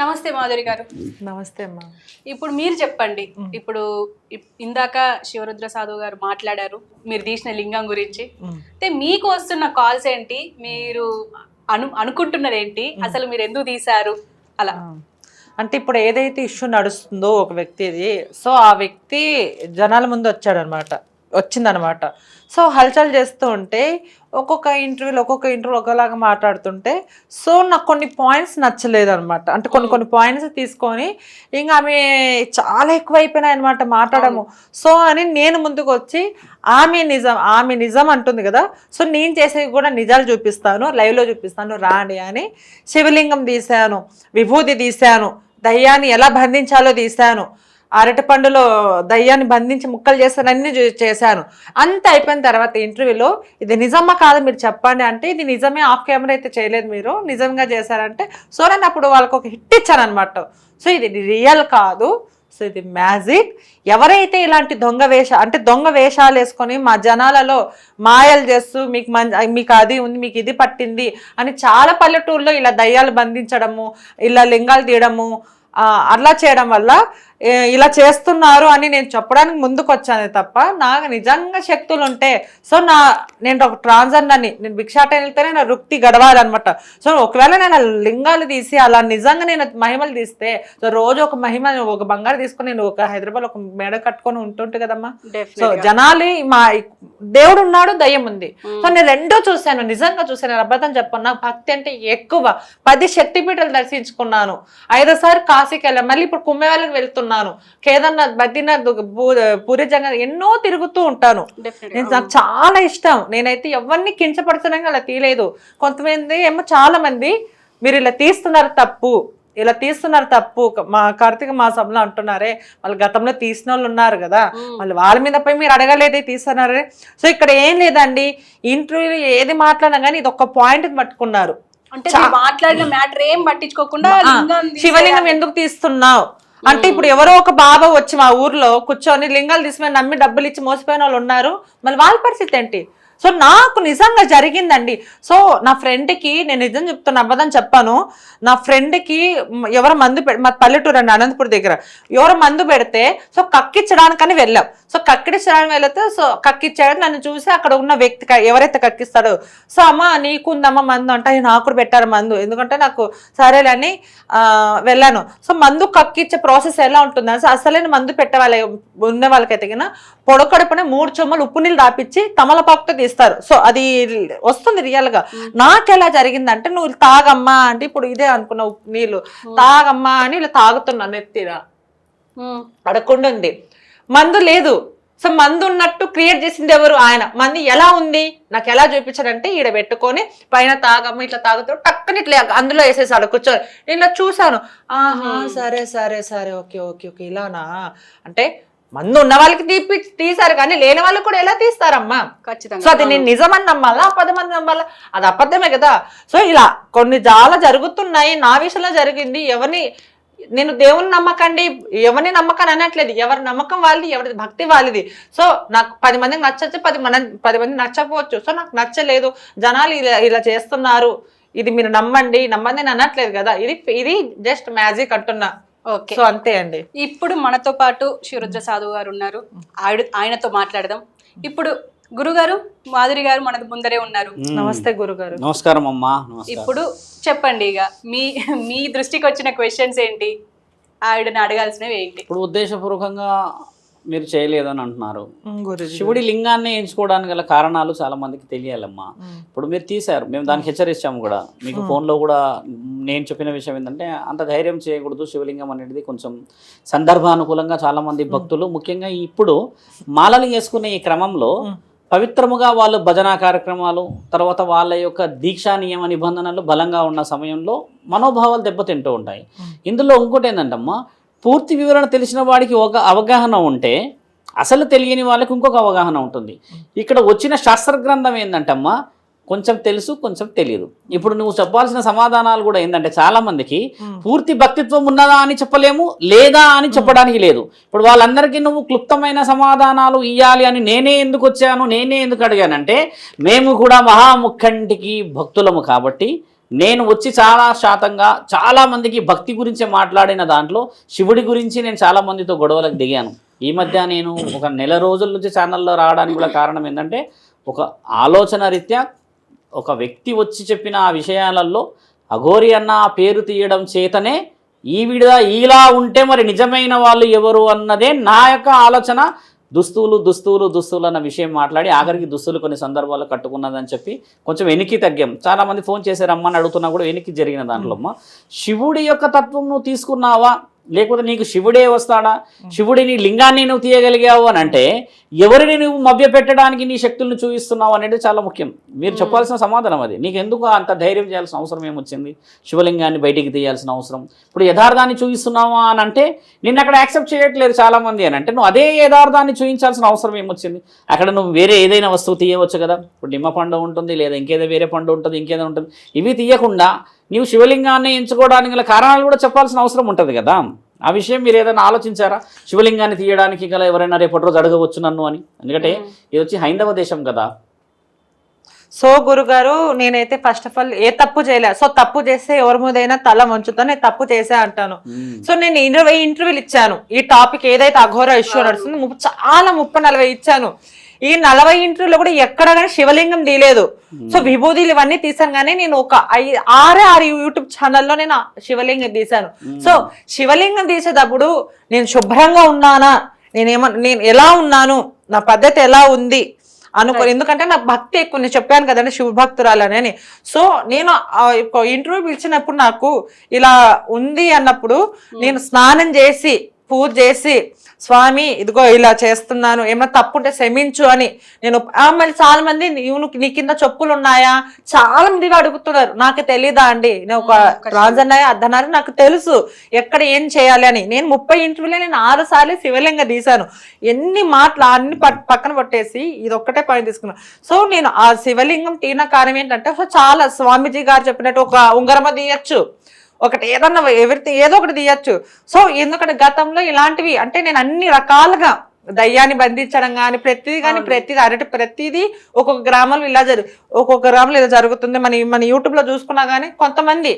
నమస్తే మాధురి గారు. నమస్తే అమ్మా. ఇప్పుడు మీరు చెప్పండి. ఇప్పుడు ఇందాక శివరుద్ర సాధువు గారు మాట్లాడారు మీరు తీసిన లింగం గురించి. అయితే మీకు వస్తున్న కాల్స్ ఏంటి, మీరు అనుకుంటున్నది ఏంటి, అసలు మీరు ఎందుకు తీశారు అలా? అంటే ఇప్పుడు ఏదైతే ఇష్యూ నడుస్తుందో ఒక వ్యక్తిది, సో ఆ వ్యక్తి జనాల ముందు వచ్చిందనమాట. సో హల్చల్ చేస్తూ ఉంటే ఒక్కొక్క ఇంటర్వ్యూలో ఒకలాగా మాట్లాడుతుంటే, సో నాకు కొన్ని పాయింట్స్ నచ్చలేదు అనమాట. అంటే కొన్ని పాయింట్స్ తీసుకొని ఇంకా ఆమె చాలా ఎక్కువైపోయినాయి అనమాట మాట్లాడము. సో అని నేను ముందుకు వచ్చి ఆమె నిజం అంటుంది కదా, సో నేను చేసేవి కూడా నిజాలు చూపిస్తాను, లైవ్లో చూపిస్తాను రాండి అని శివలింగం తీశాను, విభూతి తీశాను, దయ్యాన్ని ఎలా బంధించాలో తీశాను, అరటిపండులో దయ్యాన్ని బంధించి ముక్కలు చేస్తాను, అన్ని చేశాను. అంత అయిపోయిన తర్వాత ఇంటర్వ్యూలో ఇది నిజమా కాదు మీరు చెప్పండి అంటే, ఇది నిజమే, ఆఫ్ కెమెరా అయితే చేయలేదు, మీరు నిజంగా చేశారంటే, సో నేను అప్పుడు వాళ్ళకి ఒక హిట్ ఇచ్చాను అనమాట. సో ఇది రియల్ కాదు, సో ఇది మ్యాజిక్. ఎవరైతే ఇలాంటి దొంగ వేషాలు వేసుకొని మా జనాలలో మాయలు చేస్తూ మీకు అది ఉంది, మీకు ఇది పట్టింది అని చాలా పల్లెటూరులో ఇలా దయ్యాలు బంధించడము, ఇలా లింగాలు తీయడము, అట్లా చేయడం వల్ల ఇలా చేస్తున్నారు అని నేను చెప్పడానికి ముందుకు వచ్చాను తప్ప, నాకు నిజంగా శక్తులు ఉంటే, సో నేను ఒక ట్రాన్స్జెండర్ని, నేను భిక్షాటం వెళ్తేనే నా వృత్తి గడవాలన్నమాట. సో ఒకవేళ నేను లింగాలు తీసి అలా నిజంగా నేను మహిమలు తీస్తే, సో రోజు ఒక మహిమ, ఒక బంగారు తీసుకొని నేను ఒక హైదరాబాద్ ఒక మేడ కట్టుకొని ఉంటుంటే కదమ్మా. సో జనాలు మా దేవుడు ఉన్నాడు, దయ్యం ఉంది, సో నేను రెండో చూశాను, నిజంగా చూశాను, నేను అబద్ధం చెప్పాను. నాకు భక్తి అంటే ఎక్కువ, 10 శక్తిపీఠాలు దర్శించుకున్నాను, 5 సార్లు కాశీకి వెళ్ళాను, మళ్ళీ ఇప్పుడు కుంభమేళకి వెళ్తున్నాను, కేదార్నాథ్, బద్రీనాథ్, పూరి జగన్నాథ్ ఎన్నో తిరుగుతూ ఉంటాను. నాకు చాలా ఇష్టం. నేనైతే ఎవరిని కించపరచడానికి అలా తీయలేదు. కొంతమంది ఏమో చాలా మంది మీరు ఇలా తీస్తున్నారు తప్పు, మా కార్తీక మాసంలో అంటున్నారే, వాళ్ళు గతంలో తీసిన వాళ్ళు ఉన్నారు కదా, వాళ్ళ మీద పోయి మీరు అడగలేదే తీస్తున్నారే. సో ఇక్కడ ఏం లేదండి, ఇంటర్వ్యూలో ఏది మాట్లాడినా కానీ ఇది ఒక పాయింట్ పట్టుకున్నారు. అంటే మాట్లాడిన మ్యాటర్ ఏం పట్టించుకోకుండా శివలింగం ఎందుకు తీస్తున్నావు అంటే, ఇప్పుడు ఎవరో ఒక బాబా వచ్చి మా ఊర్లో కూర్చొని లింగాలు తీసుకొని నమ్మి డబ్బులు ఇచ్చి మోసపోయిన వాళ్ళు ఉన్నారు, మళ్ళీ వాళ్ళ పరిస్థితి ఏంటి? సో నాకు నిజంగా జరిగిందండి. సో నా ఫ్రెండ్కి నేను నిజం చెప్తున్నా, అబద్ధం చెప్పాను. నా ఫ్రెండ్కి ఎవరు మా పల్లెటూరు అండి, అనంతపురం దగ్గర, ఎవరు మందు పెడితే, సో కక్కించడానికని వెళ్ళాం. సో కక్కించడానికి వెళితే, సో కక్కిచ్చాడని నన్ను చూసి అక్కడ ఉన్న వ్యక్తి ఎవరైతే కక్కిస్తాడో, సో అమ్మ నీకుందమ్మ మందు అంటే, నాకు కూడా పెట్టారు మందు, ఎందుకంటే నాకు సరేలేని వెళ్ళాను. సో మందు కక్కిచ్చే ప్రాసెస్ ఎలా ఉంటుంది, సో అసలైన మందు పెట్టే ఉన్న వాళ్ళకైతే కింద పొడకడుపునే 3 చెమ్మలు ఉప్పు నీళ్ళు దాపిచ్చి తమలపాకుతో తీస్తారు. సో అది వస్తుంది రియల్ గా. నాకు ఎలా జరిగిందంటే, నువ్వు తాగమ్మా అంటే, ఇప్పుడు ఇదే అనుకున్న ఉప్పు నీళ్ళు తాగమ్మా అని ఇలా తాగుతున్నా, నెత్తిరా అడగకుండా ఉంది, మందు లేదు. సో మందు ఉన్నట్టు క్రియేట్ చేసింది ఎవరు? ఆయన. మంది ఎలా ఉంది నాకు ఎలా చూపించాడంటే, ఈడ పెట్టుకొని పైన తాగమ్మ ఇట్లా తాగుతాడు, టక్కని ఇట్లా అందులో వేసేసాడు కూర్చొని. నేను ఇలా చూసాను, ఆహా సరే సరే సరే ఓకే ఓకే ఓకే ఇలానా అంటే, మందు ఉన్న వాళ్ళకి తీసారు కానీ లేని వాళ్ళు కూడా ఎలా తీస్తారమ్మా? ఖచ్చితంగా. సో అది నేను నిజమని నమ్మాలా, అబద్ధమని నమ్మాలా? అది అబద్ధమే కదా. సో ఇలా కొన్ని చాలా జరుగుతున్నాయి, నా విషయంలో జరిగింది. నేను దేవుని నమ్మకండి, ఎవరిని నమ్మకం అనట్లేదు, ఎవరి నమ్మకం వాళ్ళది, ఎవరి భక్తి వాళ్ళది. సో నాకు 10 మందికి నచ్చచ్చు, 10 మంది నచ్చకపోవచ్చు. సో నాకు నచ్చలేదు, జనాలు ఇలా చేస్తున్నారు, ఇది మీరు నమ్మండి అని అనట్లేదు కదా, ఇది జస్ట్ మ్యాజిక్ అంటున్నా. ఓకే, సో అంతే అండి. ఇప్పుడు మనతో పాటు శివరుద్ర సాధువు గారు ఉన్నారు, ఆయనతో మాట్లాడదాం. ఇప్పుడు గురుగారు, మాధురి గారు మన ముందరే ఉన్నారు. నమస్తే గురుగారు. నమస్కారం అమ్మా. ఇప్పుడు చెప్పండి, ఇక మీ దృష్టికి వచ్చిన క్వశ్చన్స్ ఏంటి, ఆవిడని అడగాల్సినవి ఏంటి? ఇప్పుడు ఉద్దేశపూర్వకంగా మీరు చేయలేదని అంటున్నారు. శివుడి లింగాన్ని ఎంచుకోవడానికి గల కారణాలు చాలా మందికి తెలియాలమ్మా. ఇప్పుడు మీరు తీశారు, మేము దానికి హెచ్చరించాము కూడా, మీకు ఫోన్లో కూడా నేను చెప్పిన విషయం ఏంటంటే, అంత ధైర్యం చేయకూడదు, శివలింగం అనేది కొంచెం సందర్భానుకూలంగా చాలా మంది భక్తులు, ముఖ్యంగా ఇప్పుడు మాలలు వేసుకునే ఈ క్రమంలో పవిత్రముగా వాళ్ళు భజనా కార్యక్రమాలు, తర్వాత వాళ్ళ యొక్క దీక్షా నియమ నిబంధనలు బలంగా ఉన్న సమయంలో మనోభావాలు దెబ్బతింటూ ఉంటాయి. ఇందులో ఇంకోటి ఏంటంటమ్మా, పూర్తి వివరణ తెలిసిన వాడికి ఒక అవగాహన ఉంటే, అసలు తెలియని వాళ్ళకి ఇంకొక అవగాహన ఉంటుంది. ఇక్కడ వచ్చిన శాస్త్ర గ్రంథం ఏంటంటమ్మా, కొంచెం తెలుసు కొంచెం తెలియదు. ఇప్పుడు నువ్వు చెప్పాల్సిన సమాధానాలు కూడా ఏంటంటే, చాలా మందికి పూర్తి భక్తిత్వం ఉన్నదా అని చెప్పలేము, లేదా అని చెప్పడానికి లేదు. ఇప్పుడు వాళ్ళందరికీ నువ్వు క్లుప్తమైన సమాధానాలు ఇవ్వాలి అని నేనే ఎందుకు వచ్చాను, నేనే ఎందుకు అడిగానంటే, మేము కూడా మహాముఖంటికి భక్తులము కాబట్టి నేను వచ్చి చాలా శాతంగా చాలా మందికి భక్తి గురించి మాట్లాడిన దాంట్లో శివుడి గురించి నేను చాలా మందితో గొడవలకు దిగాను. ఈ మధ్య నేను ఒక నెల రోజుల నుంచి ఛానల్లో రావడానికి కూడా కారణం ఏంటంటే ఒక ఆలోచన రీత్యా ఒక వ్యక్తి వచ్చి చెప్పిన ఆ విషయాలలో అఘోరి అన్న పేరు తీయడం చేతనే ఇలా ఉంటే మరి నిజమైన వాళ్ళు ఎవరు అన్నదే నా యొక్క ఆలోచన. దుస్తులు అన్న విషయం మాట్లాడి ఆఖరికి దుస్తులు కొన్ని సందర్భాల్లో కట్టుకున్నదని చెప్పి కొంచెం వెనక్కి తగ్గాం. చాలామంది ఫోన్ చేశారు అమ్మని అడుగుతున్నా కూడా వెనక్కి జరిగిన దాంట్లో అమ్మ శివుడి యొక్క తత్వం నువ్వు తీసుకున్నావా, లేకపోతే నీకు శివుడే వస్తాడా, శివుడిని లింగాన్ని నువ్వు తీయగలిగావు అని అంటే ఎవరిని నువ్వు మభ్య పెట్టడానికి నీ శక్తులను చూపిస్తున్నావు అనేది చాలా ముఖ్యం. మీరు చెప్పాల్సిన సమాధానం అది. నీకు ఎందుకు అంత ధైర్యం చేయాల్సిన అవసరం ఏమొచ్చింది, శివలింగాన్ని బయటికి తీయాల్సిన అవసరం? ఇప్పుడు యథార్థాన్ని చూపిస్తున్నావా అని అంటే నిన్ను అక్కడ యాక్సెప్ట్ చేయట్లేదు చాలామంది అని అంటే నువ్వు అదే యథార్థాన్ని చూపించాల్సిన అవసరం ఏమొచ్చింది? అక్కడ నువ్వు వేరే ఏదైనా వస్తువు తీయవచ్చు కదా. ఇప్పుడు నిమ్మ పండు ఉంటుంది, లేదా ఇంకేదో వేరే పండు ఉంటుంది, ఇంకేదో ఉంటుంది. ఇవి తీయకుండా నీవు శివలింగాన్ని ఎంచుకోవడానికి గల కారణాలు కూడా చెప్పాల్సిన అవసరం ఉంటుంది కదా. ఆ విషయం మీరు ఏదైనా ఆలోచించారా? శివలింగాన్ని తీయడానికి గల ఎవరైనా రేపటి రోజు అడగవచ్చు నన్ను అని. ఎందుకంటే ఇది వచ్చి హైందవ దేశం కదా. సో గురుగారు నేనైతే ఫస్ట్ ఆఫ్ ఆల్ ఏ తప్పు చేయలే. సో తప్పు చేస్తే ఎవరి మీదైనా తల వంచుతా, నేను తప్పు చేసే అంటాను. సో నేను 20 ఇంటర్వ్యూలు ఇచ్చాను. ఈ టాపిక్ ఏదైతే అఘోర ఇష్యూ నడుస్తుందో చాలా 30-40 ఇచ్చాను. ఈ 40 ఇంటర్వ్యూలో కూడా ఎక్కడ కానీ శివలింగం తీయలేదు. సో విభూతులు ఇవన్నీ తీసాను, కానీ నేను ఒక 6 యూట్యూబ్ ఛానల్లో నేను శివలింగం తీశాను. సో శివలింగం తీసేటప్పుడు నేను శుభ్రంగా ఉన్నానా, నేను ఎలా ఉన్నాను, నా పద్ధతి ఎలా ఉంది అనుకో. ఎందుకంటే నాకు భక్తి ఎక్కువ, నేను చెప్పాను కదండి శివభక్తురాలని. సో నేను ఇంటర్వ్యూ పిలిచినప్పుడు నాకు ఇలా ఉంది అన్నప్పుడు నేను స్నానం చేసి పూజ చేసి స్వామి ఇదిగో ఇలా చేస్తున్నాను, ఏమైనా తప్పుంటే క్షమించు అని నేను. మళ్ళీ చాలా మంది నీ కింద చెప్పులు ఉన్నాయా చాలా మందిగా అడుగుతున్నారు. నాకు తెలీదా అండి, నేను ఒక రాజన్నయ్య అర్ధనారి నాకు తెలుసు ఎక్కడ ఏం చేయాలి అని. నేను 30 ఇంటర్వ్యూలో నేను 6 సార్లు శివలింగం తీశాను. ఎన్ని మాటలు అన్ని పక్కన పట్టేసి ఇది ఒక్కటే పాయింట్ తీసుకున్నాను. సో నేను ఆ శివలింగం తీన కారణం ఏంటంటే సో చాలా స్వామీజీ గారు చెప్పినట్టు ఒక ఉంగరమ తీయచ్చు, ఒకటి ఏదన్నా ఏదో ఒకటి తీయచ్చు. సో ఎందుకంటే గతంలో ఇలాంటివి అంటే నేను అన్ని రకాలుగా దయ్యాన్ని బంధించడం కానీ ప్రతిదీ ఒక్కొక్క గ్రామంలో ఇలా జరుగుతుంది. మన యూట్యూబ్లో చూసుకున్నా కానీ కొంతమంది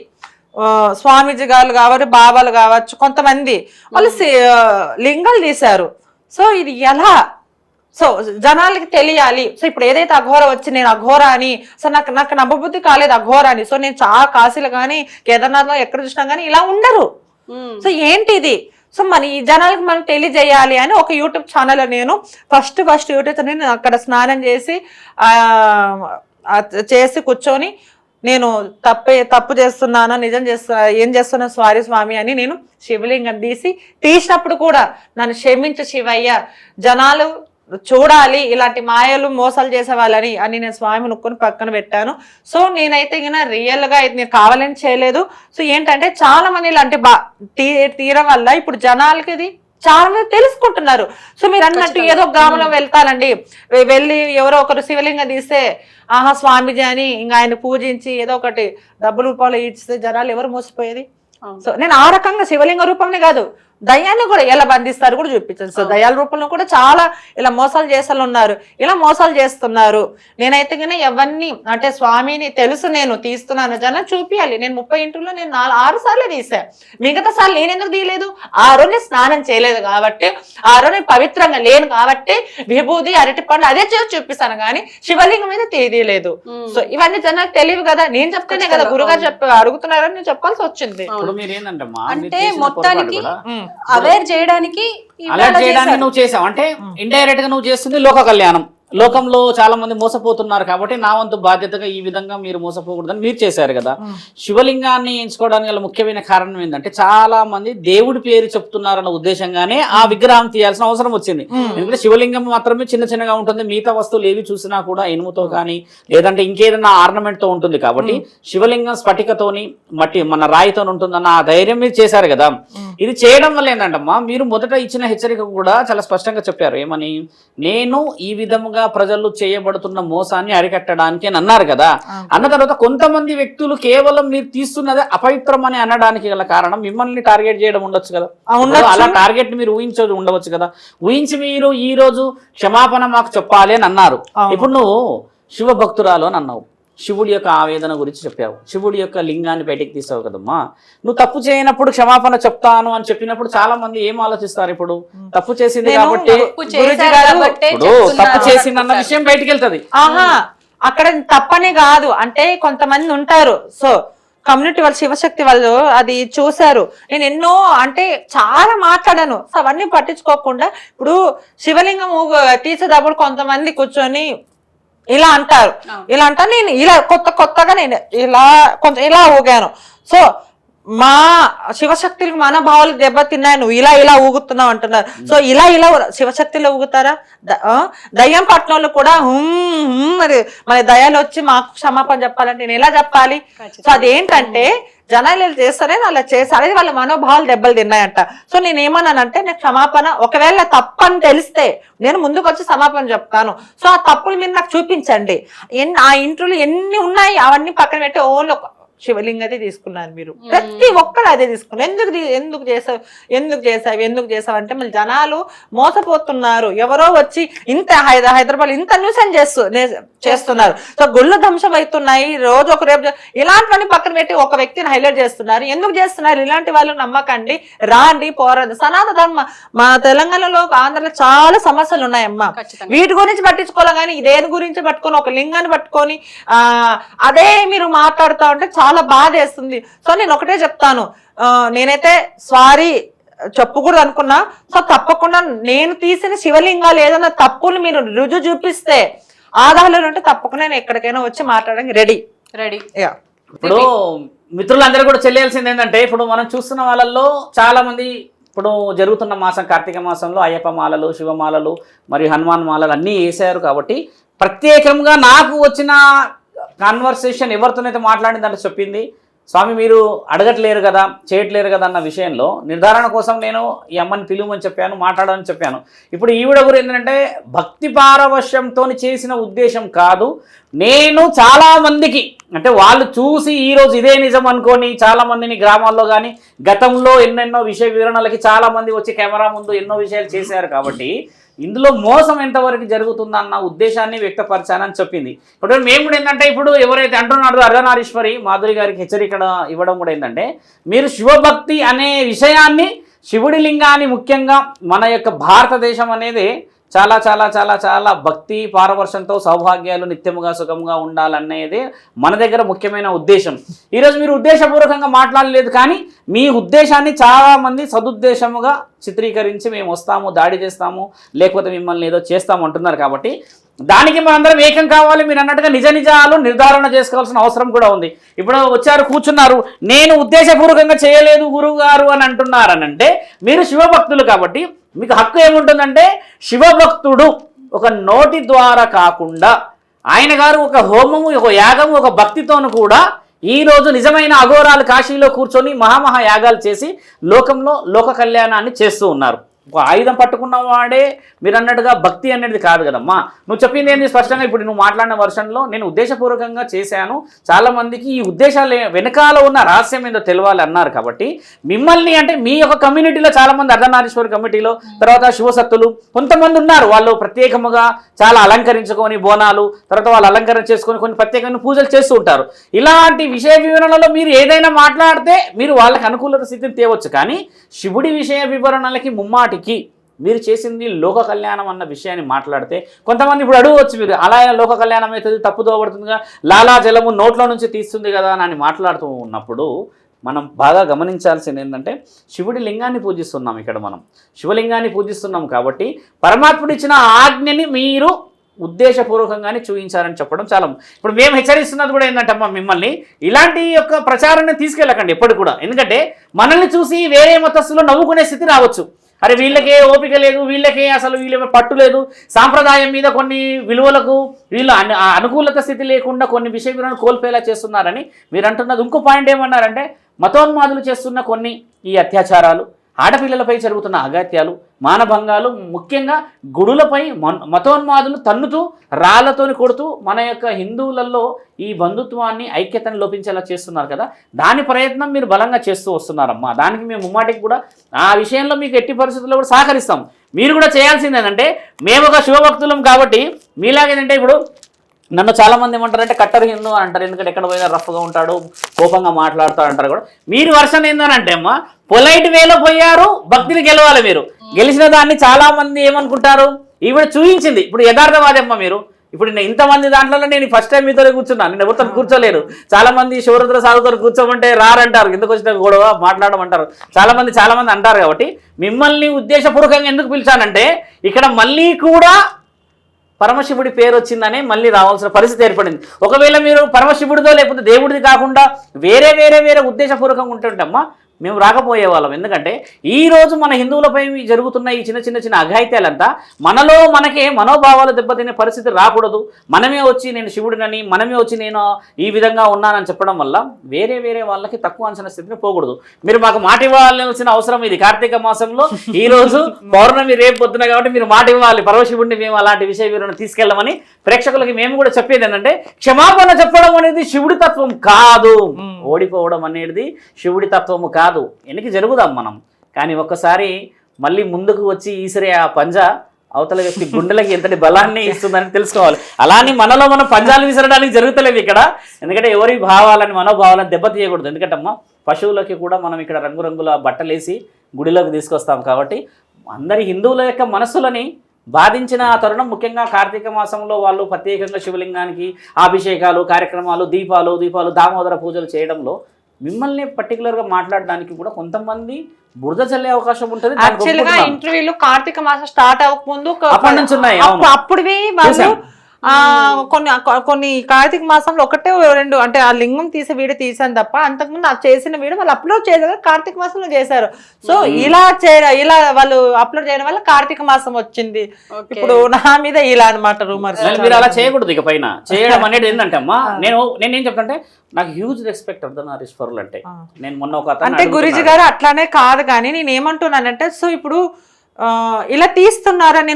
స్వామీజీ గారు కావచ్చు, బాబాలు కావచ్చు, కొంతమంది వాళ్ళు లింగాలు తీశారు. సో ఇది ఎలా, సో జనాలకి తెలియాలి. సో ఇప్పుడు ఏదైతే అఘోర వచ్చి నేను అఘోర అని, సో నాకు నమ్మబుద్ధి కాలేదు అఘోర అని. సో నేను చాలా కాశీలో కానీ కేదార్నాథ్లో ఎక్కడ చూసినా కానీ ఇలా ఉండరు. సో ఏంటిది, సో మన ఈ జనాలకి మనం తెలియజేయాలి అని ఒక యూట్యూబ్ ఛానల్లో నేను ఫస్ట్ యూట్యూబ్ నేను అక్కడ స్నానం చేసి కూర్చొని నేను తప్పు చేస్తున్నాను, నిజం ఏం చేస్తున్నా సారీ స్వామి అని నేను శివలింగం తీసినప్పుడు కూడా నన్ను క్షమించు శివయ్య, జనాలు చూడాలి ఇలాంటి మాయలు మోసాలు చేసే వాళ్ళని అని నేను స్వామి నొక్కుని పక్కన పెట్టాను. సో నేనైతే రియల్గా అయితే నేను కావాలని చేయలేదు. సో ఏంటంటే చాలా మంది ఇలాంటి తీయడం వల్ల ఇప్పుడు జనాలకి ఇది చాలా మంది తెలుసుకుంటున్నారు. సో మీరు అన్నట్టు ఏదో గ్రామంలో వెళ్తానండి, వెళ్ళి ఎవరో ఒకరు శివలింగం తీస్తే ఆహా స్వామిజీ అని ఇంకా ఆయన పూజించి ఏదో ఒకటి డబ్బుల రూపంలో ఇస్తే జనాలు ఎవరు మోసపోయేది. సో నేను ఆ రకంగా శివలింగ రూపంనే కాదు దయ్యాన్ని కూడా ఎలా బంధిస్తారు కూడా చూపించాను. సో దయ్యాల రూపంలో కూడా చాలా ఇలా మోసాలు ఉన్నారు, ఇలా మోసాలు చేస్తున్నారు. నేనైతే కానీ ఎవరిని అంటే స్వామిని తెలుసు నేను తీస్తున్నాను జనం చూపించాలి. నేను 30 ఇంటర్వ్యూలో నేను 6 సార్లు తీసా. మిగతా సార్లు నేను ఎందుకు తీయలేదు? ఆ రోజు నేను స్నానం చేయలేదు కాబట్టి, ఆ రోజు నేను పవిత్రంగా లేను కాబట్టి విభూది అరటి పండు అదే చూపిస్తాను కానీ శివలింగం మీద తీయలేదు. సో ఇవన్నీ జనాలకు తెలియదు కదా, నేను చెప్తేనే కదా గురుగారు అడుగుతున్నారని నేను చెప్పాల్సి వచ్చింది. అంటే మొత్తానికి అవేర్ చేయడానికి అలర్ట్ చేయడానికి నువ్వు చేసావు అంటే ఇండైరెక్ట్ గా నువ్వు చేస్తుంది లోక కళ్యాణం. లోకంలో చాలా మంది మోసపోతున్నారు కాబట్టి నా వంతు బాధ్యతగా ఈ విధంగా మీరు మోసపోకూడదని మీరు చేశారు కదా. శివలింగాన్ని ఎంచుకోవడానికి గల ముఖ్యమైన కారణం ఏంటంటే చాలా మంది దేవుడి పేరు చెప్తున్నారన్న ఉద్దేశంగానే ఆ విగ్రహం తీయాల్సిన అవసరం వచ్చింది. ఎందుకంటే శివలింగం మాత్రమే చిన్నగా ఉంటుంది, మిగతా వస్తువులు ఏవి చూసినా కూడా ఇనుముతో కానీ లేదంటే ఇంకేదైనా ఆర్నమెంట్ తో ఉంటుంది కాబట్టి శివలింగం స్ఫటికతోని మన రాయితో ఉంటుందన్న ఆ ధైర్యం మీరు చేశారు కదా. ఇది చేయడం వల్ల ఏంటంటమ్మా మీరు మొదట ఇచ్చిన హెచ్చరిక కూడా చాలా స్పష్టంగా చెప్పారు. ఏమని, నేను ఈ విధంగా ప్రజలు చేయబడుతున్న మోసాన్ని అరికట్టడానికి అని అన్నారు కదా. అన్న తర్వాత కొంతమంది వ్యక్తులు కేవలం మీరు తీస్తున్నదే అపవిత్రం అని అనడానికి గల కారణం మిమ్మల్ని టార్గెట్ చేయడం ఉండొచ్చు కదా. అలా టార్గెట్ మీరు ఉండవచ్చు కదా. ఊహించి మీరు ఈ రోజు క్షమాపణ మాకు చెప్పాలి అని అన్నారు. ఇప్పుడు నువ్వు శివ భక్తురాలు అని అన్నావు, శివుడి యొక్క ఆవేదన గురించి చెప్పావు, శివుడి యొక్క లింగాన్ని బయటికి తీసావు కదమ్మా. నువ్వు తప్పు చేయనప్పుడు క్షమాపణ చెప్తాను అని చెప్పినప్పుడు చాలా మంది ఏం ఆలోచిస్తారు, ఇప్పుడు తప్పు చేసింది కాబట్టి తప్పు చేసిందన్న విషయం బయటికి వెళ్తుంది. ఆహా, అక్కడ తప్పని కాదు, అంటే కొంతమంది ఉంటారు. సో కమ్యూనిటీ వాళ్ళు, శివశక్తి వాళ్ళు అది చూశారు. నేను ఎన్నో అంటే చాలా మాట్లాడాను. సో అవన్నీ పట్టించుకోకుండా ఇప్పుడు శివలింగం తీసేటప్పుడు కొంతమంది కూర్చొని ఇలా అంటారు, ఇలా అంటారు. నేను ఇలా కొత్తగా నేను ఇలా ఊగాను. సో మా శివశక్తులకు మనోభావాలు దెబ్బతిన్నాయి, నువ్వు ఇలా ఊగుతున్నావు అంటున్నారు. సో ఇలా శివశక్తిలో ఊగుతారా? దయ్యం పట్నంలో కూడా మరి మన దయాలు వచ్చి మాకు క్షమాపణ చెప్పాలంటే నేను ఎలా చెప్పాలి? సో అదేంటంటే జనాలు చేస్తారే అలా చేస్తారు, అది వాళ్ళ మనోభావాలు దెబ్బలు తిన్నాయంట. సో నేను ఏమన్నానంటే, నేను క్షమాపణ ఒకవేళ తప్పని తెలిస్తే నేను ముందుకు వచ్చి సమాపణ చెప్తాను. సో ఆ తప్పులు మీరు నాకు చూపించండి. ఆ ఇంటర్వ్యూలు ఎన్ని ఉన్నాయి అవన్నీ పక్కన పెట్టి ఓన్లీ శివలింగతే తీసుకున్నారు. మీరు ప్రతి ఒక్కరు అదే తీసుకున్నారు. ఎందుకు చేసావు అంటే మళ్ళీ జనాలు మోసపోతున్నారు. ఎవరో వచ్చి ఇంత హైదరాబాద్ ఇంత న్యూసెన్స్ చేస్తున్నారు. సో గుళ్ళు ధ్వంసం అవుతున్నాయి రోజు ఒక రేపు, ఇలాంటివన్నీ పక్కన పెట్టి ఒక వ్యక్తిని హైలైట్ చేస్తున్నారు. ఎందుకు చేస్తున్నారు? ఇలాంటి వాళ్ళు నమ్మకండి, రాండి, పోరాదు. సనాతన ధర్మ మా తెలంగాణలో, ఆంధ్రలో చాలా సమస్యలు ఉన్నాయమ్మా. వీటి గురించి పట్టించుకోవాలి కానీ దేని గురించి పట్టుకొని ఒక లింగాన్ని పట్టుకొని అదే మీరు మాట్లాడుతూ ఉంటే చాలా బాధ వేస్తుంది. సో నేను ఒకటే చెప్తాను, నేనైతే సారీ చెప్పకూడదు అనుకున్నా. సో తప్పకుండా నేను తీసిన శివలింగాలు ఏదైనా తప్పులు మీరు రుజువు చూపిస్తే, ఆధారాలు ఉంటే తప్పకుండా నేను ఎక్కడికైనా వచ్చి మాట్లాడడానికి రెడీ. ఇప్పుడు మిత్రులందరూ కూడా తెలియాల్సింది ఏంటంటే, ఇప్పుడు మనం చూస్తున్న వాళ్ళల్లో చాలా మంది ఇప్పుడు జరుగుతున్న మాసం కార్తీక మాసంలో అయ్యప్ప మాలలు, శివమాలలు మరియు హనుమాన్ మాలలు అన్నీ వేసారు. కాబట్టి ప్రత్యేకంగా నాకు వచ్చిన కాన్వర్సేషన్ ఎవరితోనైతే మాట్లాడిందంటే చెప్పింది, స్వామి మీరు అడగట్లేరు కదా, చేయట్లేరు కదా అన్న విషయంలో నిర్ధారణ కోసం నేను ఈ అమ్మని పిలువమని చెప్పాను, మాట్లాడమని చెప్పాను. ఇప్పుడు ఈవిడ గురి ఏంటంటే భక్తి పారవశ్యంతో చేసిన ఉద్దేశం కాదు. నేను చాలామందికి అంటే వాళ్ళు చూసి ఈరోజు ఇదే నిజం అనుకొని చాలామందిని గ్రామాల్లో కానీ గతంలో ఎన్నెన్నో విషయ వివరణలకి చాలామంది వచ్చి కెమెరా ముందు ఎన్నో విషయాలు చేశారు. కాబట్టి ఇందులో మోసం ఎంతవరకు జరుగుతుందన్న ఉద్దేశాన్ని వ్యక్తపరచానని చెప్పింది. ఇప్పుడు మేము కూడా ఏంటంటే, ఇప్పుడు ఎవరైతే అంటున్నారో అర్ధనారీశ్వరి మాధురి గారికి హెచ్చరిక ఇవ్వడం కూడా ఏంటంటే, మీరు శివభక్తి అనే విషయాన్ని, శివుడి లింగాన్ని, ముఖ్యంగా మన యొక్క భారతదేశం అనేది చాలా చాలా చాలా చాలా భక్తి పారవర్షంతో సౌభాగ్యాలు నిత్యముగా సుఖంగా ఉండాలనేది మన దగ్గర ముఖ్యమైన ఉద్దేశం. ఈరోజు మీరు ఉద్దేశపూర్వకంగా మాట్లాడలేదు, కానీ మీ ఉద్దేశాన్ని చాలామంది సదుద్దేశముగా చిత్రీకరించి మేము వస్తాము, దాడి చేస్తాము, లేకపోతే మిమ్మల్ని ఏదో చేస్తాము అంటున్నారు. కాబట్టి దానికి మనందరం ఏకం కావాలి. మీరు అన్నట్టుగా నిజ నిజాలు నిర్ధారణ చేసుకోవాల్సిన అవసరం కూడా ఉంది. ఇప్పుడు వచ్చారు, కూర్చున్నారు, నేను ఉద్దేశపూర్వకంగా చేయలేదు గురువు గారు అని అంటున్నారనంటే మీరు శివభక్తులు కాబట్టి మీకు హక్కు ఏముంటుందంటే, శివభక్తుడు ఒక నోటి ద్వారా కాకుండా ఆయన గారు ఒక హోమము, ఒక యాగము, ఒక భక్తితోను కూడా ఈరోజు నిజమైన అఘోరాలు కాశీలో కూర్చొని మహామహా యాగాలు చేసి లోకంలో లోక కళ్యాణాన్ని చేస్తూ ఉన్నారు. ఒక ఆయుధం పట్టుకున్న వాడే మీరు అన్నట్టుగా భక్తి అనేది కాదు కదమ్మా. నువ్వు చెప్పింది ఏంటి స్పష్టంగా, ఇప్పుడు నువ్వు మాట్లాడిన వర్షన్లో నేను ఉద్దేశపూర్వకంగా చేశాను, చాలామందికి ఈ ఉద్దేశాలు వెనకాల ఉన్న రహస్యం ఏందో తెలియాలి అన్నారు. కాబట్టి మిమ్మల్ని అంటే మీ యొక్క కమ్యూనిటీలో చాలామంది అర్ధనారీశ్వరి కమిటీలో, తర్వాత శివసత్తులు కొంతమంది ఉన్నారు, వాళ్ళు ప్రత్యేకముగా చాలా అలంకరించుకొని బోనాలు, తర్వాత వాళ్ళు అలంకరణ చేసుకొని కొన్ని ప్రత్యేకమైన పూజలు చేస్తూ ఉంటారు. ఇలాంటి విషయ వివరణలో మీరు ఏదైనా మాట్లాడితే మీరు వాళ్ళకి అనుకూలత స్థితిని తేవచ్చు. కానీ శివుడి విషయ వివరణలకి ముమ్మాటికి మీరు చేసింది లోక కళ్యాణం అన్న విషయాన్ని మాట్లాడితే కొంతమంది ఇప్పుడు అడగవచ్చు, మీరు అలా లోక కళ్యాణం అవుతుంది, తప్పుదోబడుతుందిగా, లాలా జలము నోట్లో నుంచి తీస్తుంది కదా అని మాట్లాడుతూ ఉన్నప్పుడు మనం బాగా గమనించాల్సింది ఏంటంటే, శివుడి లింగాన్ని పూజిస్తున్నాం. ఇక్కడ మనం శివలింగాన్ని పూజిస్తున్నాం. కాబట్టి పరమాత్ముడు ఇచ్చిన ఆజ్ఞని మీరు ఉద్దేశపూర్వకంగానే చూపించారని చెప్పడం చాలా. ఇప్పుడు మేము హెచ్చరిస్తున్నది కూడా ఏంటంటే అమ్మా, మిమ్మల్ని ఇలాంటి యొక్క ప్రచారాన్ని తీసుకెళ్ళకండి ఎప్పుడు కూడా. ఎందుకంటే మనల్ని చూసి వేరే మతస్థులు నవ్వుకునే స్థితి రావచ్చు. అరే వీళ్ళకే ఓపిక లేదు, వీళ్ళకే అసలు వీళ్ళ పట్టు లేదు, సాంప్రదాయం మీద కొన్ని విలువలకు వీళ్ళు అనుకూలత స్థితి లేకుండా కొన్ని విషయ వివరణ కోల్పోయేలా చేస్తున్నారని మీరు అంటున్నది. ఇంకో పాయింట్ ఏమన్నారంటే, మతోన్మాదులు చేస్తున్న కొన్ని ఈ అత్యాచారాలు, ఆడపిల్లలపై జరుగుతున్న అగత్యాలు, మానభంగాలు, ముఖ్యంగా గుడులపై మతోన్మాదులు తన్నుతూ రాళ్లతోని కొడుతూ మన యొక్క హిందువులలో ఈ బంధుత్వాన్ని, ఐక్యతను లోపించేలా చేస్తున్నారు కదా. దాని ప్రయత్నం మీరు బలంగా చేస్తూ వస్తున్నారమ్మా. దానికి మేము ముమ్మాటికి కూడా ఆ విషయంలో మీకు ఎట్టి పరిస్థితుల్లో కూడా సహకరిస్తాం. మీరు కూడా చేయాల్సింది ఏంటంటే, మేము ఒక శివభక్తులం కాబట్టి మీలాగేంటంటే, ఇప్పుడు నన్ను చాలా మంది ఏమంటారంటే కట్టర్ హిందూ అంటారు, ఎందుకంటే ఎక్కడ పోయినా రఫ్గా ఉంటాడు, కోపంగా మాట్లాడుతాడు అంటారు కూడా. మీరు వర్షన్ ఏందనంటే అమ్మా పొలైట్ వేలో పోయారు, భక్తిని గెలవాలి. మీరు గెలిచిన దాన్ని చాలా మంది ఏమనుకుంటారు, ఈవిడ చూపించింది. ఇప్పుడు యథార్థవాది అమ్మ మీరు. ఇప్పుడు నేను ఇంతమంది దాంట్లో నేను ఫస్ట్ టైం మీతో కూర్చున్నాను, నేను ఎవరితో కూర్చోలేరు. చాలా మంది శివరుద్ర సాధుతో కూర్చోమంటే రారంటారు, ఎందుకు వచ్చిన గొడవ మాట్లాడమంటారు చాలా మంది అంటారు. కాబట్టి మిమ్మల్ని ఉద్దేశపూర్వకంగా ఎందుకు పిలిచానంటే ఇక్కడ మళ్ళీ కూడా పరమశివుడి పేరు వచ్చిందనే మళ్ళీ రావాల్సిన పరిస్థితి ఏర్పడింది. ఒకవేళ మీరు పరమశివుడితో లేకపోతే దేవుడిది కాకుండా వేరే ఉద్దేశపూర్వకంగా ఉంటుంటమ్మా మేము రాకపోయే వాళ్ళం. ఎందుకంటే ఈరోజు మన హిందువులపై జరుగుతున్న ఈ చిన్న అఘాయిత్యాలంతా మనలో మనకే మనోభావాలు దెబ్బతినే పరిస్థితి రాకూడదు. మనమే వచ్చి నేను శివుడినని, మనమే వచ్చి నేను ఈ విధంగా ఉన్నానని చెప్పడం వల్ల వేరే వాళ్ళకి తక్కువ అంచనా స్థితిని పోకూడదు. మీరు మాకు మాట ఇవ్వాల్సిన అవసరం ఇది. కార్తీక మాసంలో ఈ రోజు పౌర్ణమి రేపు పొద్దున కాబట్టి మీరు మాట ఇవ్వాలి. పరమశివుడిని మేము అలాంటి విషయ వివరణ తీసుకెళ్ళమని ప్రేక్షకులకి మేము కూడా చెప్పేది ఏంటంటే క్షమాపణ చెప్పడం అనేది శివుడి తత్వం కాదు, ఓడిపోవడం అనేది శివుడి తత్వము కాదు. ఎన్నికి జరుగుదాం మనం, కానీ ఒక్కసారి మళ్ళీ ముందుకు వచ్చి ఈసరి ఆ పంజా అవతల వ్యక్తి గుండెలకి ఎంతటి బలాన్ని ఇస్తుందని తెలుసుకోవాలి. అలానే మనలో మనం పంజాలు విసరడానికి జరుగుతలేదు ఇక్కడ. ఎందుకంటే ఎవరి భావాలని మనోభావాలను దెబ్బతీయకూడదు. ఎందుకంటే అమ్మ పశువులకి కూడా మనం ఇక్కడ రంగురంగుల బట్టలేసి గుడిలోకి తీసుకొస్తాం. కాబట్టి అందరి హిందువుల యొక్క మనస్సులని బాధించిన ఆ తరుణం ముఖ్యంగా కార్తీక మాసంలో వాళ్ళు ప్రత్యేకంగా శివలింగానికి అభిషేకాలు, కార్యక్రమాలు, దీపాలు, దామోదర పూజలు చేయడంలో మిమ్మల్ని పర్టికులర్గా మాట్లాడడానికి కూడా కొంతమంది బురద చల్లే అవకాశం ఉంటుంది. యాక్చువల్గా ఇంటర్వ్యూలు కార్తీక మాసం స్టార్ట్ అవ్వకముందు అప్పటి నుంచి ఉన్నాయి. అప్పుడువి వాళ్ళు కొన్ని కార్తీక మాసంలో ఒకటే రెండు అంటే ఆ లింగం తీసే వీడియో తీసాను తప్ప అంతకుముందు ఆ చేసిన వీడియో వాళ్ళు అప్లోడ్ చేయలేదు, కార్తీక మాసంలో చేశారు. సో ఇలా వాళ్ళు అప్లోడ్ చేయడం వల్ల కార్తీక మాసం వచ్చింది. ఇప్పుడు నా మీద ఇలా అనమాట రూమర్స్. మీరు అలా చేయకూడదు. ఇక పైన చేయడం అనేది ఏంటంటే అమ్మా నేనేం చెప్తాంటే నాకు హ్యూజ్ రెస్పెక్ట్ అర్ధనారీశ్వరులు అంటే. నేను మొన్న ఒక అంటే గురుజీ గారు అట్లానే కాదు, కానీ నేను ఏమంటున్నానంటే సో ఇప్పుడు ఇలా తీస్తున్నారని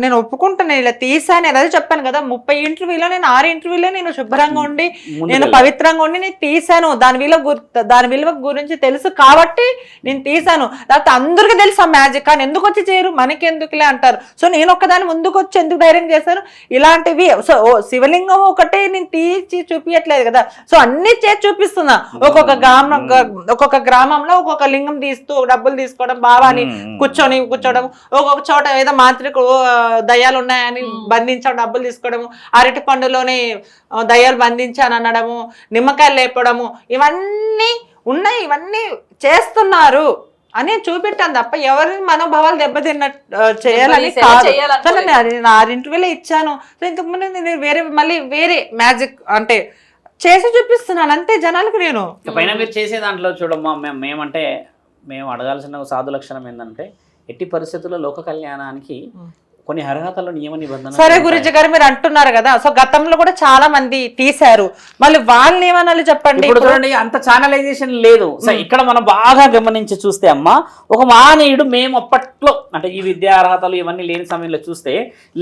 నేను ఒప్పుకుంటున్నాను, ఇలా తీసాను. అదే చెప్పాను కదా 30 ఇంటర్వ్యూలో నేను 6 ఇంటర్వ్యూలో నేను శుభ్రంగా ఉండి నేను పవిత్రంగా ఉండి నేను తీసాను. దాని విలువ గురించి తెలుసు కాబట్టి నేను తీసాను. లేకపోతే అందరికీ తెలుసు ఆ మ్యాజిక్, కానీ ఎందుకు వచ్చి చేయరు, మనకి ఎందుకులే అంటారు. సో నేను ఒక్కదాని ముందుకు వచ్చి ఎందుకు ధైర్యం చేశాను ఇలాంటివి. సో శివలింగం ఒకటే నేను తీసి చూపించట్లేదు కదా, సో అన్ని చేసి చూపిస్తున్నా. ఒక్కొక్క గ్రామంలో ఒక్కొక్క లింగం తీస్తూ డబ్బులు తీసుకోవడం, బాబాని కూర్చోవడం, ఒక్కొక్క చోట ఏదో మాంత్రిక దయ్యాలు ఉన్నాయని బంధించడం, డబ్బులు తీసుకోవడము, అరటి పండులోనే దయ్యాలు బంధించాను అనడము, నిమ్మకాయలు లేపడము, ఇవన్నీ ఉన్నాయి, ఇవన్నీ చేస్తున్నారు అని చూపెట్టాను తప్ప ఎవరి మనోభావాలు దెబ్బతిన్నట్టు చేయాలని కాదు. నేను 6 ఇంటర్వ్యూలో ఇచ్చాను. సో ఇంతకుముందు నేను వేరే మ్యాజిక్ అంటే చేసి చూపిస్తున్నాను అంతే జనాలకు. నేను పైన మీరు చేసే దాంట్లో చూడమ్మా మేము అడగాల్సిన సాధు లక్షణం ఏంటంటే ఎట్టి పరిస్థితుల్లో లోక కళ్యాణానికి కొన్ని అర్హతలు నియమ నిబంధనలు. సరే గురుజీ గారు మీరు అంటున్నారు కదా, సో గతంలో కూడా చాలా మంది తీశారు, మళ్ళీ వాళ్ళు ఏమనాలి చెప్పండి. ఇప్పుడు చూడండి అంత ఛానలైజేషన్ లేదు. ఇక్కడ మనం బాగా గమనించి చూస్తే అమ్మ ఒక మహనీయుడు మేము అప్పట్లో అంటే ఈ విద్యా అర్హతలు ఇవన్నీ లేని సమయంలో చూస్తే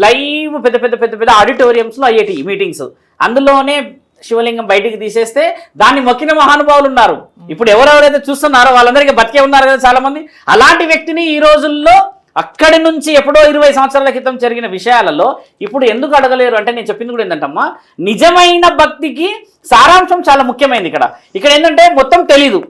లైవ్ పెద్ద ఆడిటోరియంస్లో అయ్యేటి మీటింగ్స్, అందులోనే శివలింగం బయటికి తీసేస్తే దాన్ని మొక్కిన మహానుభావులు ఉన్నారు. ఇప్పుడు ఎవరెవరైతే చూస్తున్నారో వాళ్ళందరికీ బతికే ఉన్నారు కదా చాలా మంది. అలాంటి వ్యక్తిని ఈ రోజుల్లో అక్కడి నుంచి ఎప్పుడో 20 సంవత్సరాల క్రితం జరిగిన విషయాలలో ఇప్పుడు ఎందుకు అడగలేరు అంటే నేను చెప్పింది కూడా ఏంటంటమ్మా నిజమైన భక్తికి సారాంశం చాలా ముఖ్యమైనది. ఇక్కడ ఏంటంటే మొత్తం తెలీదు,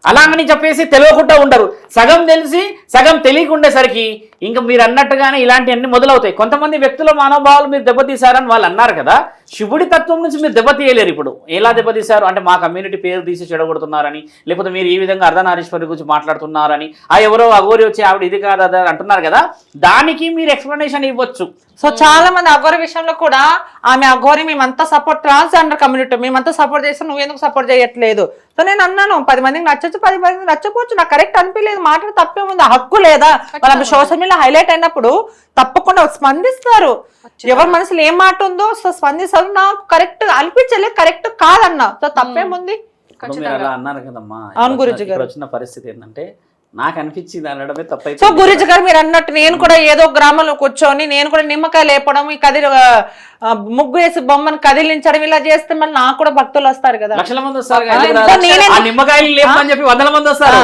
అలాగని చెప్పేసి తెలియకుండా ఉండరు. సగం తెలిసి సగం తెలియకుండేసరికి ఇంకా మీరు అన్నట్టుగానే ఇలాంటివన్నీ మొదలవుతాయి. కొంతమంది వ్యక్తుల మనోభావాలు మీరు దెబ్బతీశారని వాళ్ళు అన్నారు కదా, శివుడి తత్వం నుంచి మీరు దెబ్బతీయలేరు. ఇప్పుడు ఎలా దెబ్బతీశారు అంటే మా కమ్యూనిటీ పేరు తీసి చెడగొడుతున్నారని, లేకపోతే మీరు ఈ విధంగా అర్ధనారీశ్వరి గురించి మాట్లాడుతున్నారని, ఎవరో అఘోరి వచ్చి ఆవిడ ఇది కాదు అదా అంటున్నారు కదా, దానికి మీరు ఎక్స్ప్లెనేషన్ ఇవ్వచ్చు. సో చాలా మంది అఘోరి విషయంలో కూడా ఆమె అఘోరి మేమంతా సపోర్ట్ ట్రాన్స్జెండర్ కమ్యూనిటీ మేమంతా సపోర్ట్ చేస్తాం, నువ్వు ఎందుకు సపోర్ట్ చేయట్లేదు. సో నేను అన్నాను 10 మందికి నచ్చచ్చు, 10 మందికి నచ్చకపోవచ్చు, నాకు కరెక్ట్ అనిపించలేదు, మాట తప్పే ఉంది, హక్కు లేదా. వాళ్ళ సోషల్ మీడియా హైలైట్ అయినప్పుడు తప్పకుండా స్పందిస్తారు, ఎవరి మనసులో ఏం మాట ఉందో సో స్పందిస్తారు. నాకు కరెక్ట్ అనిపించలేదు, కరెక్ట్ కాదన్నా, సో తప్పేముంది. అలా అన్నారు కదమ్మా. అవును గురుజీ గారు. వచ్చిన పరిస్థితి ఏంటంటే నాకు అనిపించింది అనడమే సో తప్పైతే. గురుజీ గారు మీరు అన్నట్టు నేను కూడా ఏదో గ్రామంలో కూర్చొని నేను కూడా నిమ్మకాయ లేపడం ఈ కదిలి ముగ్గు వేసి బొమ్మను కదిలించడం ఇలా చేస్తే మళ్ళీ నాకు కూడా భక్తులు వస్తారు కదా. లక్షల మంది వస్తారు నేనే- ఆ నిమ్మకాయలు లేపని చెప్పి 100 మంది వస్తారు.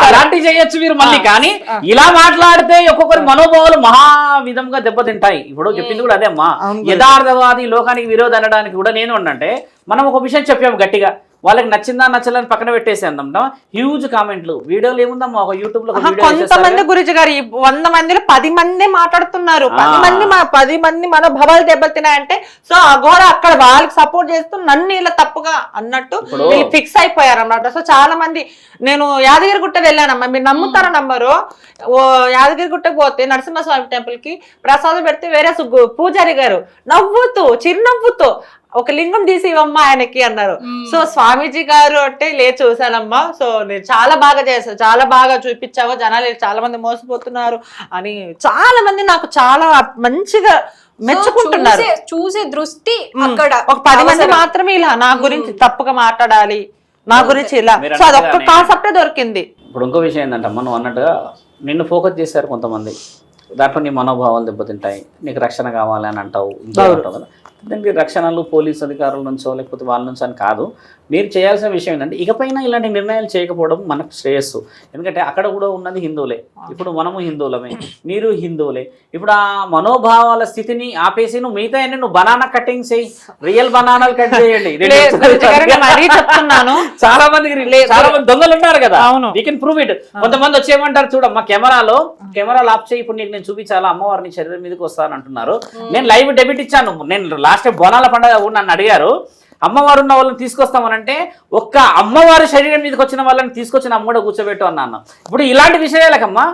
అలాంటివి చేయొచ్చు మీరు మళ్ళీ. కానీ ఇలా మాట్లాడితే ఒక్కొక్కరి మనోభావాలు మహా విధంగా దెబ్బతింటాయి. ఇప్పుడు చెప్పింది కూడా అదే అమ్మా, యథార్థవాది లోకానికి విరోధి అనడానికి కూడా నేను అంటే మనం ఒక విషయం చెప్పాము గట్టిగా, వాళ్ళకి నచ్చిందా నచ్చలని పక్కన పెట్టేసి అందాం. హ్యూజ్ కామెంట్లు, వీడియోలు ఏముందమ్మా ఒక యూట్యూబ్ లో కొంతమంది గురుజీ గారు 100 మందిలో 10 మంది మాట్లాడుతున్నారు, 10 మంది మనోభావాలు దెబ్బతిన్నాయంటే సో అఘోర అక్కడ వాళ్ళకి సపోర్ట్ చేస్తూ నన్ను ఇలా తప్పుగా అన్నట్టు ఫిక్స్ అయిపోయారు అన్నమాట. సో చాలా మంది, నేను యాదగిరిగుట్ట వెళ్ళానమ్మా, మీరు నమ్ముతారా నమ్మరు, యాదగిరిగుట్టకు పోతే నరసింహస్వామి టెంపుల్ కి ప్రసాదం పెడితే వేరే పూజారి గారు నవ్వుతూ చిరునవ్వుతూ ఒక లింగం తీసి ఇవ్వమ్మా ఆయనకి అన్నారు. సో స్వామీజీ గారు అంటే లేదు చూసానమ్మా, సో నేను చాలా బాగా చేశాను, చాలా బాగా చూపించావు, జనాలు చాలా మంది మోసపోతున్నారు అని చాలా మంది నాకు చాలా మంచిగా మెచ్చుకుంటున్నారు. చూసే దృష్టి అక్కడ ఒక 10 మంది మాత్రమే ఇలా నా గురించి తప్పుగా మాట్లాడాలి, నా గురించి ఇలా, సో అదొక్క కాన్సెప్టే దొరికింది. ఇప్పుడు ఇంకో విషయం ఏంటంటే మనం అన్నట్టుగా నిన్ను ఫోకస్ చేశారు కొంతమంది, దాంట్లో నీ మనోభావాలు దెబ్బతింటాయి, నీకు రక్షణ కావాలి అని అంటావు కదా. దానికి రక్షణలు పోలీస్ అధికారుల నుంచో లేకపోతే వాళ్ళ నుంచి అని కాదు, మీరు చేయాల్సిన విషయం ఏంటంటే ఇకపైన ఇలాంటి నిర్ణయాలు చేయకపోవడం మనకు శ్రేయస్సు. ఎందుకంటే అక్కడ కూడా ఉన్నది హిందువులే, ఇప్పుడు మనము హిందువులమే, మీరు హిందువులే. ఇప్పుడు ఆ మనోభావాల స్థితిని ఆపేసి నువ్వు మిగతా నువ్వు బనానా కటింగ్ చేయి, రియల్ బనానాలు కట్ చేయండి. చాలా మంది దొంగలు ఉన్నారు కదా, యూ కెన్ ప్రూవ్ ఇట్. కొంతమంది వచ్చేయమంటారు చూడమ్మా కెమెరాలు ఆఫ్ చేయి, ఇప్పుడు నీకు నేను చూపించాలా అమ్మవారిని శరీరం మీదకి వస్తాను అంటున్నారు. నేను లైవ్ డెబిట్ ఇచ్చాను, నేను లాస్ట్ బోనాల పండుగ కూడా నన్ను అడిగారు అమ్మవారు ఉన్న వాళ్ళని తీసుకొస్తామనంటే ఒక్క అమ్మవారి శరీరం మీదకి వచ్చిన వాళ్ళని తీసుకొచ్చిన అమ్మ కూడా కూర్చోబెట్టు అన్నాను. ఇప్పుడు ఇలాంటి విషయాలకమ్మా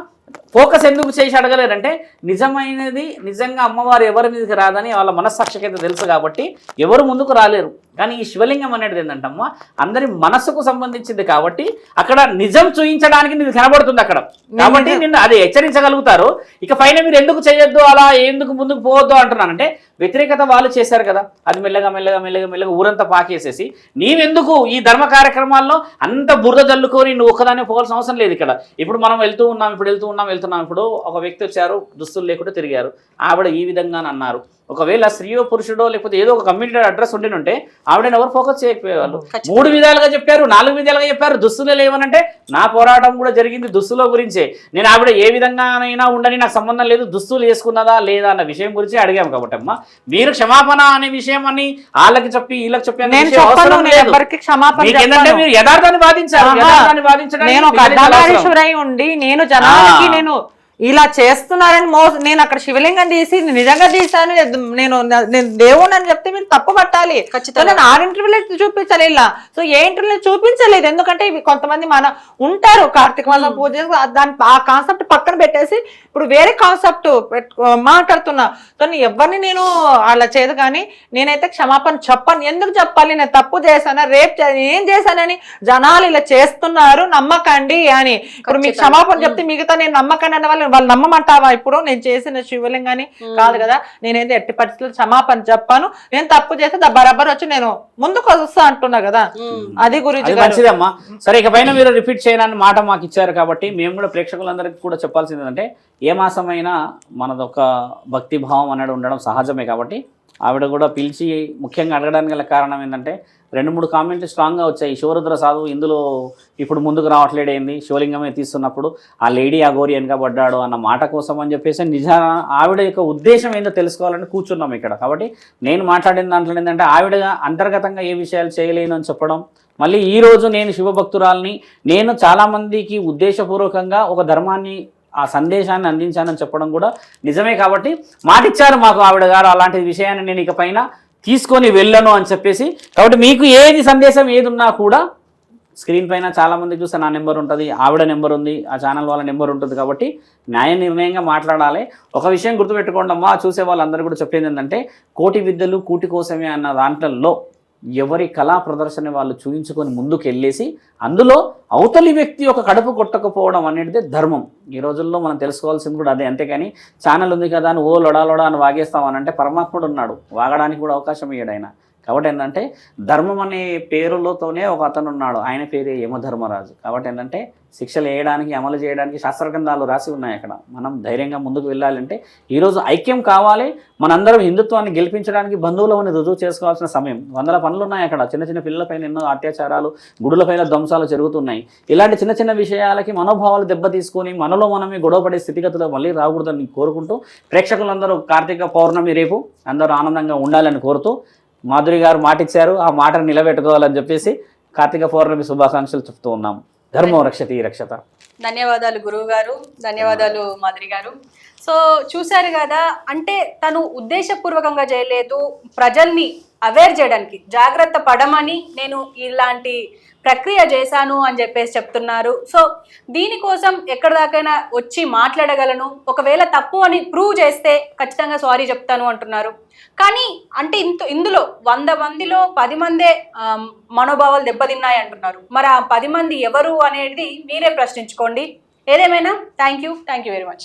ఫోకస్ ఎందుకు చేసి అడగలేరంటే నిజమైనది నిజంగా అమ్మవారు ఎవరి మీదకి రాదని వాళ్ళ మనస్సాక్షికి అయితే తెలుసు కాబట్టి ఎవరు ముందుకు రాలేరు. కానీ ఈ శివలింగం అనేది ఏంటంటమ్మా అందరి మనసుకు సంబంధించింది కాబట్టి అక్కడ నిజం చూయించడానికి నీకు కనబడుతుంది అక్కడ, కాబట్టి నిన్ను అది హెచ్చరించగలుగుతారు. ఇక పైన మీరు ఎందుకు చేయొద్దు, అలా ఎందుకు ముందుకు పోవద్దు అంటున్నానంటే వ్యతిరేకత వాళ్ళు చేశారు కదా, అది మెల్లగా మెల్లగా మెల్లగా మెల్లగా ఊరంతా పాకేసేసి నీవెందుకు ఈ ధర్మ కార్యక్రమాల్లో అంత బురద జల్లుకొని నువ్వు ఒక్కదానే పోవాల్సిన అవసరం లేదు. ఇక్కడ ఇప్పుడు మనం వెళ్తున్నాం ఇప్పుడు ఒక వ్యక్తి వచ్చారు, దుస్తులు లేకుండా తిరిగారు, ఆవిడ ఈ విధంగా అన్నారు. ఒకవేళ స్త్రీయో పురుషుడో లేకపోతే ఏదో ఒక కమ్యూనిటీ అడ్రస్ ఉంటే ఆవిడని ఎవరు ఫోకస్ చేయకపోయేవాళ్ళు. 3 విధాలుగా చెప్పారు, 4 విధాలుగా చెప్పారు, దుస్తులే లేవనంటే నా పోరాటం కూడా జరిగింది దుస్తుల గురించే. నేను ఆవిడ ఏ విధంగానైనా ఉండని నాకు సంబంధం లేదు, దుస్తులు వేసుకున్నదా లేదా అన్న విషయం గురించి అడిగాము. కాబట్టి అమ్మా మీరు క్షమాపణ అనే విషయం అని వాళ్ళకి చెప్పి వీళ్ళకి చెప్పి ఏంటంటే మీరు యథార్థాన్ని వాదించారు. యథార్థాన్ని వాదించడానికి ఉండి నేను జనాలకి నేను ఇలా చేస్తున్నారని నేను అక్కడ శివలింగం తీసి నిజంగా తీసాను, నేను దేవుడు అని చెప్తే మీరు తప్పు పట్టాలి. నేను ఆ ఇంటర్వ్యూలో చూపించాలి ఇలా, సో ఏ ఇంటర్వ్యూలో చూపించలేదు. ఎందుకంటే ఇవి కొంతమంది మన ఉంటారు కార్తీక మాసం పూజ దాని ఆ కాన్సెప్ట్ పక్కన పెట్టేసి ఇప్పుడు వేరే కాన్సెప్ట్ మాట్లాడుతున్నా. సో ఎవరిని నేను అలా చేయదు, కానీ నేనైతే క్షమాపణ చెప్పను. ఎందుకు చెప్పాలి, నేను తప్పు చేశానా, రేపు ఏం చేశానని జనాలు ఇలా చేస్తున్నారు నమ్మకండి అని. ఇప్పుడు మీకు క్షమాపణ చెప్తే మిగతా నేను నమ్మకండి అనే వాళ్ళు నమ్మమంటావా? ఇప్పుడు నేను చేసిన శివలింగాన్ని కాదు కదా, నేనేదో ఎట్టి పరిస్థితుల్లో క్షమాపణ చెప్పాను, నేను తప్పు చేస్తే బరాబర్ వచ్చి నేను ముందుకు వస్తా అంటున్నా కదా. అది గురించి మంచిదమ్మా. సరే ఇకపైన మీరు రిపీట్ చేయనని మాట మాకు ఇచ్చారు కాబట్టి మేము కూడా ప్రేక్షకులందరికీ కూడా చెప్పాల్సింది ఏంటంటే ఏ మాసమైనా మనదొక భక్తి భావం అనేది ఉండడం సహజమే. కాబట్టి ఆవిడ కూడా పిలిచి ముఖ్యంగా అడగడానికి గల కారణం ఏంటంటే 2-3 కామెంట్లు స్ట్రాంగ్గా వచ్చాయి. శివరుద్ర సాధువు ఇందులో ఇప్పుడు ముందుకు రావట్లేడేంది, శివలింగమే తీస్తున్నప్పుడు ఆ లేడీ అఘోరి వెనకబడ్డాడు అన్న మాట కోసం అని చెప్పేసి ఆవిడ యొక్క ఉద్దేశం ఏందో తెలుసుకోవాలని కూర్చున్నాం ఇక్కడ. కాబట్టి నేను మాట్లాడిన దాంట్లో ఏంటంటే ఆవిడ అంతర్గతంగా ఏ విషయాలు చేయలేను అని చెప్పడం, మళ్ళీ ఈరోజు నేను శివభక్తురాల్ని, నేను చాలామందికి ఉద్దేశపూర్వకంగా ఒక ధర్మాన్ని ఆ సందేశాన్ని అందించానని చెప్పడం కూడా నిజమే. కాబట్టి మాటిచ్చారు మాకు ఆవిడ గారు, అలాంటి విషయాన్ని నేను ఇకపైన తీసుకొని వెళ్ళను అని చెప్పేసి. కాబట్టి మీకు ఏది సందేశం ఏది ఉన్నా కూడా స్క్రీన్ పైన చాలామంది చూస్తే నా నెంబర్ ఉంటుంది, ఆవిడ నెంబర్ ఉంది, ఆ ఛానల్ వాళ్ళ నెంబర్ ఉంటుంది. కాబట్టి న్యాయ నిర్ణయంగా మాట్లాడాలి. ఒక విషయం గుర్తుపెట్టుకోండి అమ్మా, చూసే వాళ్ళందరూ కూడా చెప్పేది ఏంటంటే కోటి విద్యలు కూటి కోసమే అన్న దాంట్లో ఎవరి కళా ప్రదర్శన వాళ్ళు చూపించుకొని ముందుకు వెళ్ళేసి అందులో అవతలి వ్యక్తి ఒక కడుపు కొట్టకపోవడం అనేది ధర్మం. ఈ రోజుల్లో మనం తెలుసుకోవాల్సింది కూడా అదే. అంతేకాని ఛానల్ ఉంది కదా అని లొడా అని వాగేస్తామనంటే పరమాత్ముడు ఉన్నాడు, వాగడానికి కూడా అవకాశం ఇయ్యాడు ఆయన. కాబట్టి ఏంటంటే ధర్మం అనే పేరులతోనే ఒక అతను ఉన్నాడు, ఆయన పేరే యమధర్మరాజు. కాబట్టి ఏంటంటే శిక్షలు వేయడానికి, అమలు చేయడానికి శాస్త్రగ్రంథాలు రాసి ఉన్నాయి అక్కడ. మనం ధైర్యంగా ముందుకు వెళ్ళాలంటే ఈరోజు ఐక్యం కావాలి. మనందరం హిందుత్వాన్ని గెలిపించడానికి బంధువులని రుజువు చేసుకోవాల్సిన సమయం. వందల పనులు ఉన్నాయి అక్కడ. చిన్న చిన్న పిల్లలపైన ఎన్నో అత్యాచారాలు, గుడులపైన ధ్వంసాలు జరుగుతున్నాయి. ఇలాంటి చిన్న చిన్న విషయాలకి మనోభావాలు దెబ్బతీసుకొని మనలో మనమే గొడవపడే స్థితిగతులు మళ్ళీ రాకూడదని కోరుకుంటూ, ప్రేక్షకులందరూ కార్తీక పౌర్ణమి రేపు అందరూ ఆనందంగా ఉండాలని కోరుతూ, మాధురి గారు మాట ఇచ్చారు, ఆ మాటను నిలబెట్టుకోవాలని చెప్పేసి కార్తీక పౌర్ణమి శుభాకాంక్షలు చెప్తూ ఉన్నాం. ధర్మం రక్షతి రక్షత. ధన్యవాదాలు గురువు గారు, ధన్యవాదాలు మాధురి గారు. సో చూశారు కదా, అంటే తను ఉద్దేశపూర్వకంగా చేయలేదు, ప్రజల్ని అవేర్ చేయడానికి, జాగ్రత్త పడమని నేను ఇలాంటి ప్రక్రియ చేశాను అని చెప్పేసి చెప్తున్నారు. సో దీనికోసం ఎక్కడి దాకైనా వచ్చి మాట్లాడగలను, ఒకవేళ తప్పు అని ప్రూవ్ చేస్తే ఖచ్చితంగా సారీ చెప్తాను అంటున్నారు. కానీ అంటే ఇందులో 100 మందిలో 10 మందే మనోభావాలు దెబ్బతిన్నాయి అంటున్నారు. మరి ఆ 10 మంది ఎవరు అనేది మీరే ప్రశ్నించుకోండి. ఏదేమైనా థ్యాంక్ యూ వెరీ మచ్.